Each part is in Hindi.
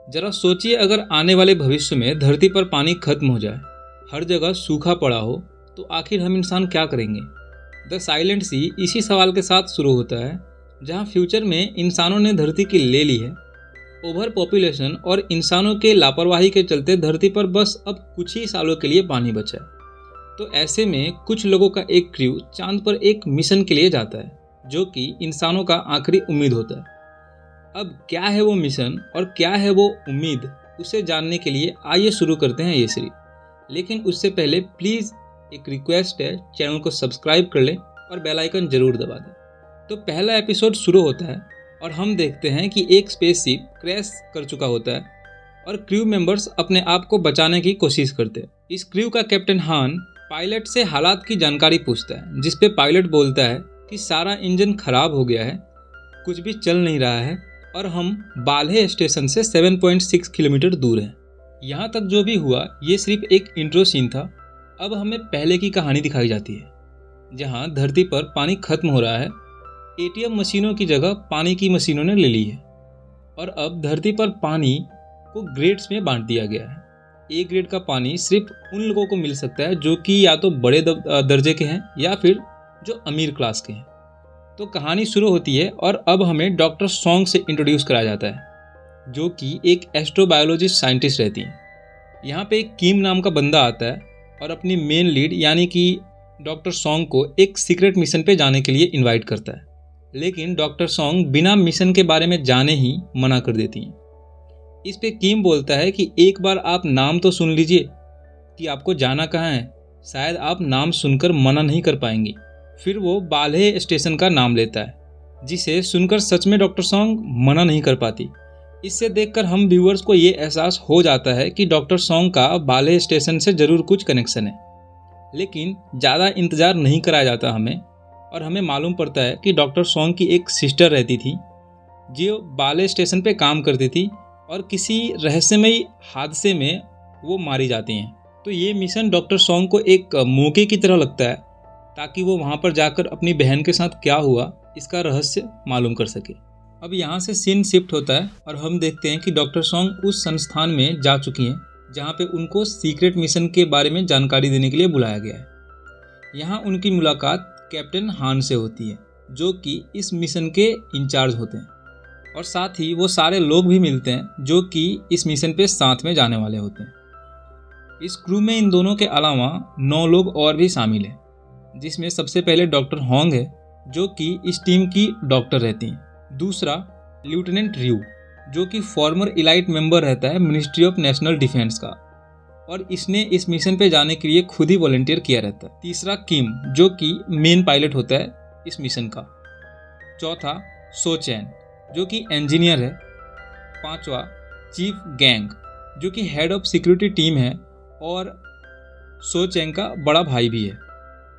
जरा सोचिए, अगर आने वाले भविष्य में धरती पर पानी खत्म हो जाए, हर जगह सूखा पड़ा हो, तो आखिर हम इंसान क्या करेंगे। द साइलेंट सी इसी सवाल के साथ शुरू होता है, जहाँ फ्यूचर में इंसानों ने धरती की ले ली है। ओवर पॉपुलेशन और इंसानों के लापरवाही के चलते धरती पर बस अब कुछ ही सालों के लिए पानी बचा है। तो ऐसे में कुछ लोगों का एक क्रू चांद पर एक मिशन के लिए जाता है, जो कि इंसानों का आखिरी उम्मीद होता है। अब क्या है वो मिशन और क्या है वो उम्मीद, उसे जानने के लिए आइए शुरू करते हैं ये सीरीज। लेकिन उससे पहले प्लीज़ एक रिक्वेस्ट है, चैनल को सब्सक्राइब कर लें और बेल आइकन जरूर दबा दें। तो पहला एपिसोड शुरू होता है और हम देखते हैं कि एक स्पेसशिप क्रैश कर चुका होता है और क्रू मेंबर्स अपने आप को बचाने की कोशिश करते हैं। इस क्रू का कैप्टन हान पायलट से हालात की जानकारी पूछता है, जिस पे पायलट बोलता है कि सारा इंजन खराब हो गया है, कुछ भी चल नहीं रहा है और हम बाल्हे स्टेशन से 7.6 किलोमीटर दूर हैं। यहाँ तक जो भी हुआ ये सिर्फ एक इंट्रो सीन था। अब हमें पहले की कहानी दिखाई जाती है, जहाँ धरती पर पानी खत्म हो रहा है। एटीएम मशीनों की जगह पानी की मशीनों ने ले ली है और अब धरती पर पानी को ग्रेड्स में बांट दिया गया है। ए ग्रेड का पानी सिर्फ उन लोगों को मिल सकता है जो कि या तो बड़े दर्जे के हैं या फिर जो अमीर क्लास के हैं। तो कहानी शुरू होती है और अब हमें डॉक्टर सॉन्ग से इंट्रोड्यूस कराया जाता है, जो कि एक एस्ट्रोबायोलॉजिस्ट साइंटिस्ट रहती हैं। यहाँ पे एक किम नाम का बंदा आता है और अपनी मेन लीड यानी कि डॉक्टर सॉन्ग को एक सीक्रेट मिशन पे जाने के लिए इनवाइट करता है। लेकिन डॉक्टर सॉन्ग बिना मिशन के बारे में जाने ही मना कर देती हैं। इस पे किम बोलता है कि एक बार आप नाम तो सुन लीजिए कि आपको जाना कहाँ है, शायद आप नाम सुनकर मना नहीं कर पाएंगी। फिर वो बाल्हे स्टेशन का नाम लेता है, जिसे सुनकर सच में डॉक्टर सॉन्ग मना नहीं कर पाती। इससे देखकर हम व्यूअर्स को ये एहसास हो जाता है कि डॉक्टर सॉन्ग का बाल्हे स्टेशन से ज़रूर कुछ कनेक्शन है। लेकिन ज़्यादा इंतज़ार नहीं कराया जाता हमें, और हमें मालूम पड़ता है कि डॉक्टर सॉन्ग की एक सिस्टर रहती थी जो बाल्हे स्टेशन पे काम करती थी और किसी रहस्यमयी हादसे में वो मारी जाती हैं। तो ये मिशन डॉक्टर सॉन्ग को एक मौके की तरह लगता है, ताकि वो वहाँ पर जाकर अपनी बहन के साथ क्या हुआ इसका रहस्य मालूम कर सके। अब यहाँ से सीन शिफ्ट होता है और हम देखते हैं कि डॉक्टर सॉन्ग उस संस्थान में जा चुकी हैं जहाँ पे उनको सीक्रेट मिशन के बारे में जानकारी देने के लिए बुलाया गया है। यहाँ उनकी मुलाकात कैप्टन हान से होती है, जो कि इस मिशन के इंचार्ज होते हैं, और साथ ही वो सारे लोग भी मिलते हैं जो कि इस मिशन पे साथ में जाने वाले होते हैं। इस क्रू में इन दोनों के अलावा 9 लोग और भी शामिल हैं, जिसमें सबसे पहले डॉक्टर होंग है, जो कि इस टीम की डॉक्टर रहती हैं। दूसरा लेफ्टिनेंट रियू, जो कि फॉर्मर इलाइट मेंबर रहता है मिनिस्ट्री ऑफ नेशनल डिफेंस का, और इसने इस मिशन पे जाने के लिए खुद ही वॉलंटियर किया रहता है। तीसरा किम, जो कि मेन पायलट होता है इस मिशन का। चौथा सो चैन, जो कि इंजीनियर है। पांचवा चीफ गैंग, जो कि हेड ऑफ सिक्योरिटी टीम है और सो चैंग का बड़ा भाई भी है।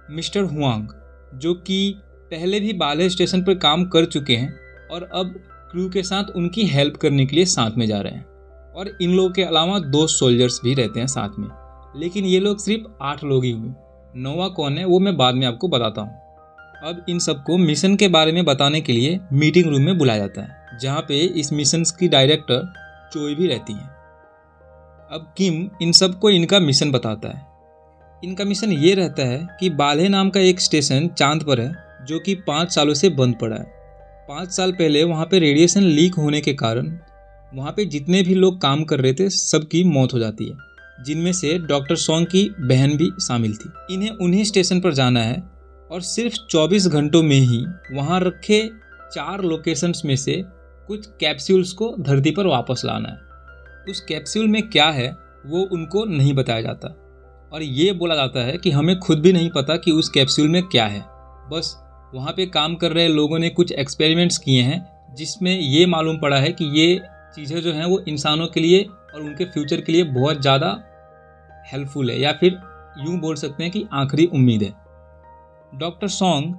मिस्टर हुआंग, जो कि पहले भी बाल्हे स्टेशन पर काम कर चुके हैं और अब क्रू के साथ उनकी हेल्प करने के लिए साथ में जा रहे हैं। और इन लोगों के अलावा 2 सोल्जर्स भी रहते हैं साथ में, लेकिन ये लोग सिर्फ 8 लोग ही हुए। 9वां कौन है वो मैं बाद में आपको बताता हूँ। अब इन सबको मिशन के बारे में बताने के लिए मीटिंग रूम में बुलाया जाता है, जहाँ पे इस मिशन की डायरेक्टर चोई भी रहती हैं। अब किम इन सबको इनका मिशन बताता है। इनका मिशन ये रहता है कि बाल्हे नाम का एक स्टेशन चांद पर है, जो कि 5 सालों से बंद पड़ा है। 5 साल पहले वहाँ पे रेडिएशन लीक होने के कारण वहाँ पे जितने भी लोग काम कर रहे थे सबकी मौत हो जाती है, जिनमें से डॉक्टर सॉन्ग की बहन भी शामिल थी। इन्हें उन्हीं स्टेशन पर जाना है और सिर्फ 24 घंटों में ही वहाँ रखे 4 लोकेशंस में से कुछ कैप्सूल्स को धरती पर वापस लाना है। उस कैप्सूल में क्या है वो उनको नहीं बताया जाता, और ये बोला जाता है कि हमें खुद भी नहीं पता कि उस कैप्सूल में क्या है। बस वहाँ पे काम कर रहे लोगों ने कुछ एक्सपेरिमेंट्स किए हैं, जिसमें ये मालूम पड़ा है कि ये चीज़ें जो हैं वो इंसानों के लिए और उनके फ्यूचर के लिए बहुत ज़्यादा हेल्पफुल है, या फिर यूँ बोल सकते हैं कि आखिरी उम्मीद है। डॉक्टर सॉन्ग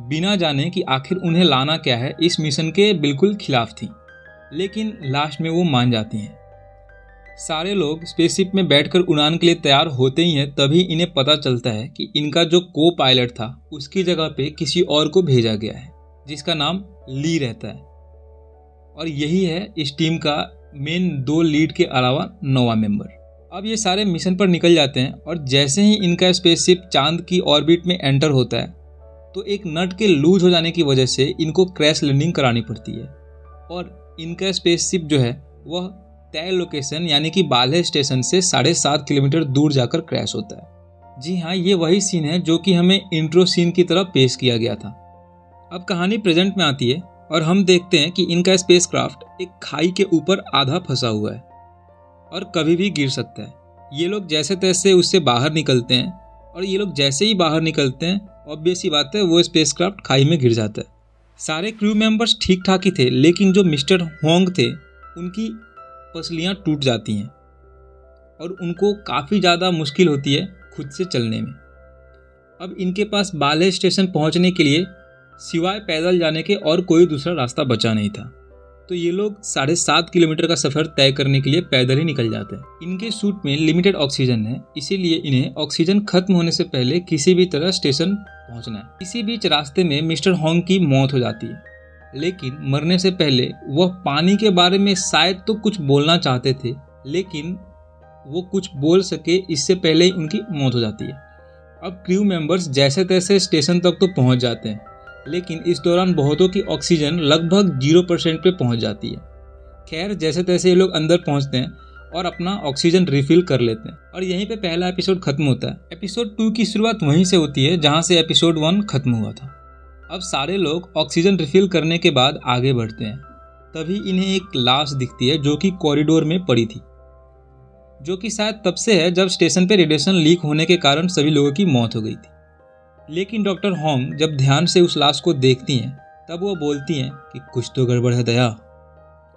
बिना जाने कि आखिर उन्हें लाना क्या है इस मिशन के बिल्कुल खिलाफ थी, लेकिन लास्ट में वो मान जाती हैं। सारे लोग स्पेसशिप में बैठकर उड़ान के लिए तैयार होते ही हैं, तभी इन्हें पता चलता है कि इनका जो को पायलट था उसकी जगह पे किसी और को भेजा गया है, जिसका नाम ली रहता है, और यही है इस टीम का मेन 2 लीड के अलावा 9वां मेंबर। अब ये सारे मिशन पर निकल जाते हैं और जैसे ही इनका स्पेसशिप चांद की ऑर्बिट में एंटर होता है तो एक नट के लूज हो जाने की वजह से इनको क्रैश लैंडिंग करानी पड़ती है और इनका स्पेसशिप जो है वह तय लोकेशन यानी कि बाल्हे स्टेशन से 7.5 किलोमीटर दूर जाकर क्रैश होता है। जी हाँ, ये वही सीन है जो कि हमें इंट्रो सीन की तरह पेश किया गया था। अब कहानी प्रेजेंट में आती है और हम देखते हैं कि इनका स्पेसक्राफ्ट एक खाई के ऊपर आधा फंसा हुआ है और कभी भी गिर सकता है। ये लोग जैसे तैसे उससे बाहर निकलते हैं और ये लोग जैसे ही बाहर निकलते हैं ऑब्वियस ही बात है वो स्पेसक्राफ्ट खाई में गिर जाता है। सारे क्रू मेंबर्स ठीक ठाक ही थे, लेकिन जो मिस्टर होंग थे उनकी पसलियाँ टूट जाती हैं और उनको काफ़ी ज़्यादा मुश्किल होती है खुद से चलने में। अब इनके पास बाल्हे स्टेशन पहुंचने के लिए सिवाय पैदल जाने के और कोई दूसरा रास्ता बचा नहीं था, तो ये लोग 7.5 किलोमीटर का सफ़र तय करने के लिए पैदल ही निकल जाते हैं। इनके सूट में लिमिटेड ऑक्सीजन है, इसीलिए इन्हें ऑक्सीजन खत्म होने से पहले किसी भी तरह स्टेशन पहुंचना है। इसी बीच रास्ते में मिस्टर होंग की मौत हो जाती है, लेकिन मरने से पहले वह पानी के बारे में शायद तो कुछ बोलना चाहते थे, लेकिन वो कुछ बोल सके इससे पहले ही उनकी मौत हो जाती है। अब क्रू मेंबर्स जैसे तैसे स्टेशन तक तो पहुंच जाते हैं, लेकिन इस दौरान बहुतों की ऑक्सीजन लगभग 0% पे पहुंच जाती है। खैर, जैसे तैसे ये लोग अंदर पहुंचते हैं और अपना ऑक्सीजन रिफिल कर लेते हैं और यहीं पे पहला एपिसोड खत्म होता है। एपिसोड 2 की शुरुआत वहीं से होती है जहां से एपिसोड 1 खत्म हुआ था। अब सारे लोग ऑक्सीजन रिफिल करने के बाद आगे बढ़ते हैं, तभी इन्हें एक लाश दिखती है जो कि कॉरिडोर में पड़ी थी, जो कि शायद तब से है जब स्टेशन पे रेडिएशन लीक होने के कारण सभी लोगों की मौत हो गई थी। लेकिन डॉक्टर होंग जब ध्यान से उस लाश को देखती हैं तब वो बोलती हैं कि कुछ तो गड़बड़ है दया,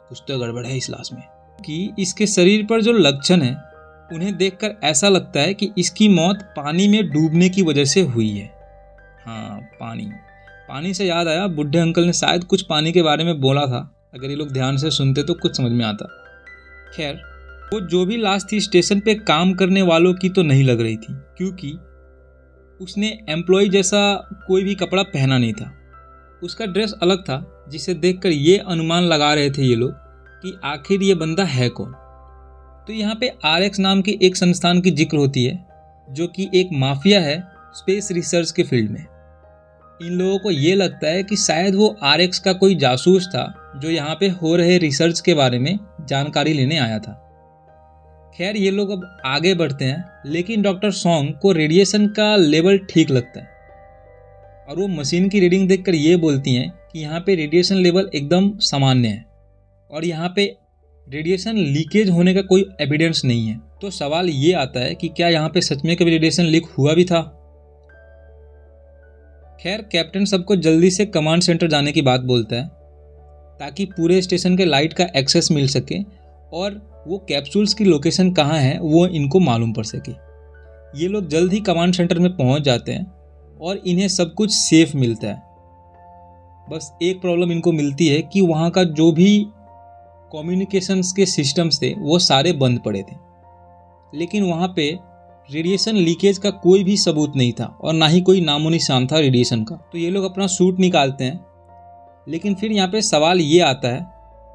कुछ तो गड़बड़ है इस लाश में, कि इसके शरीर पर जो लक्षण है उन्हें देखकर ऐसा लगता है कि इसकी मौत पानी में डूबने की वजह से हुई है। हाँ, पानी से याद आया, बुढ़े अंकल ने शायद कुछ पानी के बारे में बोला था, अगर ये लोग ध्यान से सुनते तो कुछ समझ में आता। खैर, वो जो भी लाश थी स्टेशन पे काम करने वालों की तो नहीं लग रही थी, क्योंकि उसने एम्प्लॉय जैसा कोई भी कपड़ा पहना नहीं था। उसका ड्रेस अलग था, जिसे देखकर ये अनुमान लगा रहे थे ये लोग कि आखिर ये बंदा है कौन। तो यहाँ पे RX नाम के एक संस्थान की जिक्र होती है, जो कि एक माफिया है स्पेस रिसर्च के फील्ड में। इन लोगों को ये लगता है कि शायद वो RX का कोई जासूस था जो यहाँ पे हो रहे रिसर्च के बारे में जानकारी लेने आया था। खैर, ये लोग अब आगे बढ़ते हैं, लेकिन डॉक्टर सोंग को रेडिएशन का लेवल ठीक लगता है और वो मशीन की रीडिंग देखकर ये बोलती हैं कि यहाँ पे रेडिएशन लेवल एकदम सामान्य है और यहाँ पे रेडिएशन लीकेज होने का कोई एविडेंस नहीं है। तो सवाल ये आता है कि क्या यहाँ पे सच में कभी रेडिएशन लीक हुआ भी था। खैर, कैप्टन सबको जल्दी से कमांड सेंटर जाने की बात बोलता है ताकि पूरे स्टेशन के लाइट का एक्सेस मिल सके और वो कैप्सूल्स की लोकेशन कहाँ है वो इनको मालूम पड़ सके। ये लोग जल्द ही कमांड सेंटर में पहुंच जाते हैं और इन्हें सब कुछ सेफ मिलता है। बस एक प्रॉब्लम इनको मिलती है कि वहाँ का जो भी कम्युनिकेशंस के सिस्टम्स थे वो सारे बंद पड़े थे, लेकिन वहाँ पे रेडिएशन लीकेज का कोई भी सबूत नहीं था और ना ही कोई नामो निशान था रेडिएशन का। तो ये लोग अपना सूट निकालते हैं, लेकिन फिर यहाँ पे सवाल ये आता है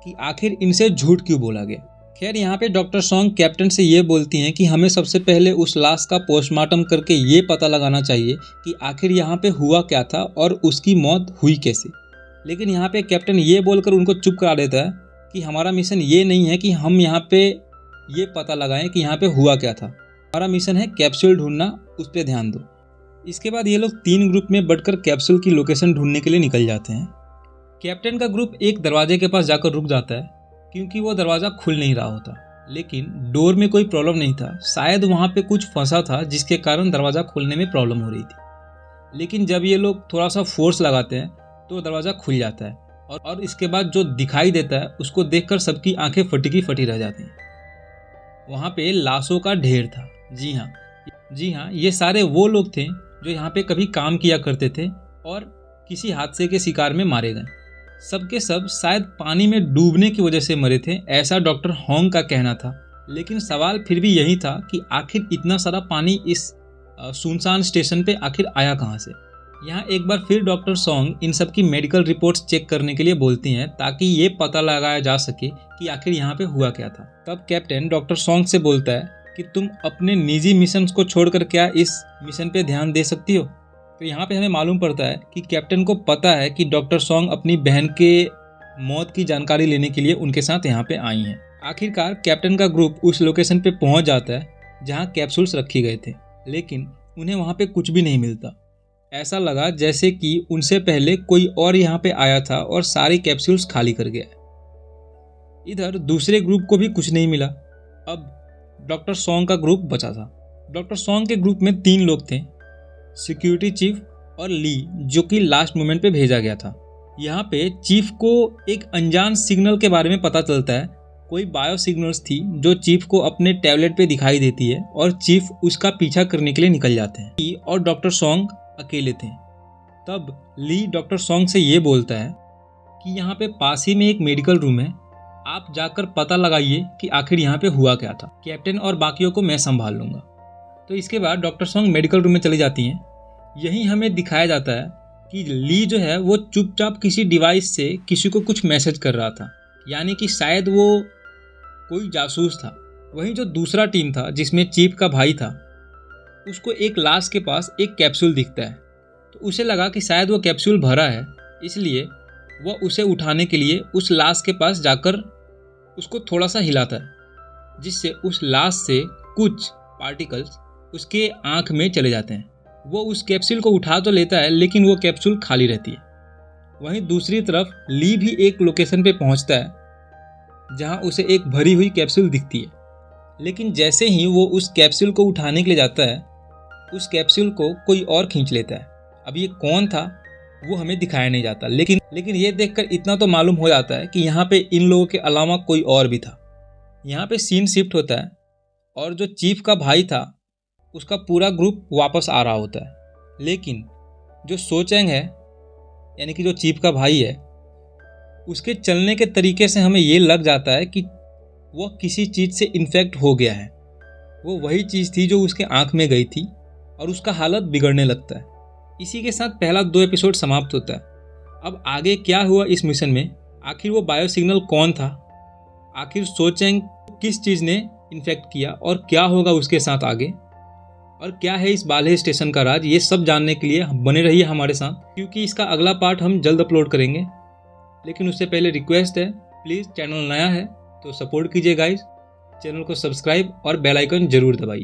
कि आखिर इनसे झूठ क्यों बोला गया। खैर, यहाँ पे डॉक्टर सोंग कैप्टन से ये बोलती हैं कि हमें सबसे पहले उस लाश का पोस्टमार्टम करके ये पता लगाना चाहिए कि आखिर यहाँ पे हुआ क्या था और उसकी मौत हुई कैसे। लेकिन यहाँ पे कैप्टन ये बोलकर उनको चुप करा देता है कि हमारा मिशन ये नहीं है कि हम यहाँ पे ये पता लगाएं कि यहाँ पे हुआ क्या था, हमारा मिशन है कैप्सूल ढूंढना, उस पर ध्यान दो। इसके बाद ये लोग 3 ग्रुप में बढ़कर कैप्सूल की लोकेशन ढूंढने के लिए निकल जाते हैं। कैप्टन का ग्रुप एक दरवाजे के पास जाकर रुक जाता है क्योंकि वो दरवाज़ा खुल नहीं रहा होता, लेकिन डोर में कोई प्रॉब्लम नहीं था, शायद वहाँ पे कुछ फंसा था जिसके कारण दरवाज़ा खोलने में प्रॉब्लम हो रही थी। लेकिन जब ये लोग थोड़ा सा फोर्स लगाते हैं तो दरवाज़ा खुल जाता है और इसके बाद जो दिखाई देता है उसको देखकर सबकी आंखें फटी की फटी रह जाती हैं। वहाँ पे लाशों का ढेर था। जी हाँ, ये सारे वो लोग थे जो यहाँ पे कभी काम किया करते थे और किसी हादसे के शिकार में मारे गए। सबके सब शायद पानी में डूबने की वजह से मरे थे, ऐसा डॉक्टर होंग का कहना था। लेकिन सवाल फिर भी यही था कि आखिर इतना सारा पानी इस सुनसान स्टेशन पे आखिर आया कहाँ से। यहाँ एक बार फिर डॉक्टर सॉन्ग इन सब की मेडिकल रिपोर्ट्स चेक करने के लिए बोलती हैं ताकि ये पता लगाया जा सके कि आखिर यहाँ पे हुआ क्या था। तब कैप्टन डॉक्टर सॉन्ग से बोलता है कि तुम अपने निजी मिशन को छोड़कर क्या इस मिशन पे ध्यान दे सकती हो। तो यहाँ पे हमें मालूम पड़ता है कि कैप्टन को पता है कि डॉक्टर सॉन्ग अपनी बहन के मौत की जानकारी लेने के लिए उनके साथ यहाँ पे आई हैं। आखिरकार कैप्टन का ग्रुप उस लोकेशन पे पहुंच जाता है जहाँ कैप्सूल्स रखे गए थे, लेकिन उन्हें वहाँ पे कुछ भी नहीं मिलता। ऐसा लगा जैसे कि उनसे पहले कोई और यहाँ पे आया था और सारी कैप्सूल्स खाली कर गया। इधर दूसरे ग्रुप को भी कुछ नहीं मिला। अब डॉक्टर सॉन्ग का ग्रुप बचा था। डॉक्टर सॉन्ग के ग्रुप में 3 लोग थे, सिक्योरिटी चीफ और ली, जो कि लास्ट मोमेंट पे भेजा गया था। यहाँ पे चीफ को एक अनजान सिग्नल के बारे में पता चलता है। कोई बायो सिग्नल्स थी जो चीफ को अपने टैबलेट पे दिखाई देती है और चीफ उसका पीछा करने के लिए निकल जाते हैं। ली और डॉक्टर सॉन्ग अकेले थे। तब ली डॉक्टर सॉन्ग से ये बोलता है कि यहाँ पे पास ही में एक मेडिकल रूम है, आप जाकर पता लगाइए कि आखिर यहाँ पे हुआ क्या था। कैप्टन और बाकियों को मैं संभाल लूँगा। तो इसके बाद डॉक्टर सॉन्ग मेडिकल रूम में चली जाती हैं। यहीं हमें दिखाया जाता है कि ली जो है वो चुपचाप किसी डिवाइस से किसी को कुछ मैसेज कर रहा था, यानी कि शायद वो कोई जासूस था। वहीं जो दूसरा टीम था जिसमें चीफ का भाई था, उसको एक लाश के पास एक कैप्सूल दिखता है। तो उसे लगा कि शायद वो कैप्सूल भरा है, इसलिए वह उसे उठाने के लिए उस लाश के पास जाकर उसको थोड़ा सा हिलाता है, जिससे उस लाश से कुछ पार्टिकल्स उसके आँख में चले जाते हैं। वो उस कैप्सूल को उठा तो लेता है, लेकिन वो कैप्सूल खाली रहती है। वहीं दूसरी तरफ ली भी एक लोकेशन पे पहुंचता है जहां उसे एक भरी हुई कैप्सूल दिखती है, लेकिन जैसे ही वो उस कैप्सूल को उठाने के लिए जाता है, उस कैप्सूल को कोई और खींच लेता है। अब ये कौन था वो हमें दिखाया नहीं जाता, लेकिन ये देखकर इतना तो मालूम हो जाता है कि यहाँ पे इन लोगों के अलावा कोई और भी था। यहाँ पे सीन शिफ्ट होता है और जो चीफ का भाई था उसका पूरा ग्रुप वापस आ रहा होता है, लेकिन जो सोचेंग है, यानी कि जो चीफ का भाई है, उसके चलने के तरीके से हमें ये लग जाता है कि वो किसी चीज़ से इन्फेक्ट हो गया है। वो वही चीज़ थी जो उसके आँख में गई थी और उसका हालत बिगड़ने लगता है। इसी के साथ पहला 2 एपिसोड समाप्त होता है। अब आगे क्या हुआ इस मिशन में, आखिर वो बायो सिग्नल कौन था, आखिर सोचेंग किस चीज़ ने इन्फेक्ट किया और क्या होगा उसके साथ आगे, और क्या है इस बाल्हे स्टेशन का राज, ये सब जानने के लिए बने रहिए हमारे साथ, क्योंकि इसका अगला पार्ट हम जल्द अपलोड करेंगे। लेकिन उससे पहले रिक्वेस्ट है, प्लीज़ चैनल नया है तो सपोर्ट कीजिए गाइस, चैनल को सब्सक्राइब और बेल आइकन जरूर दबाइए।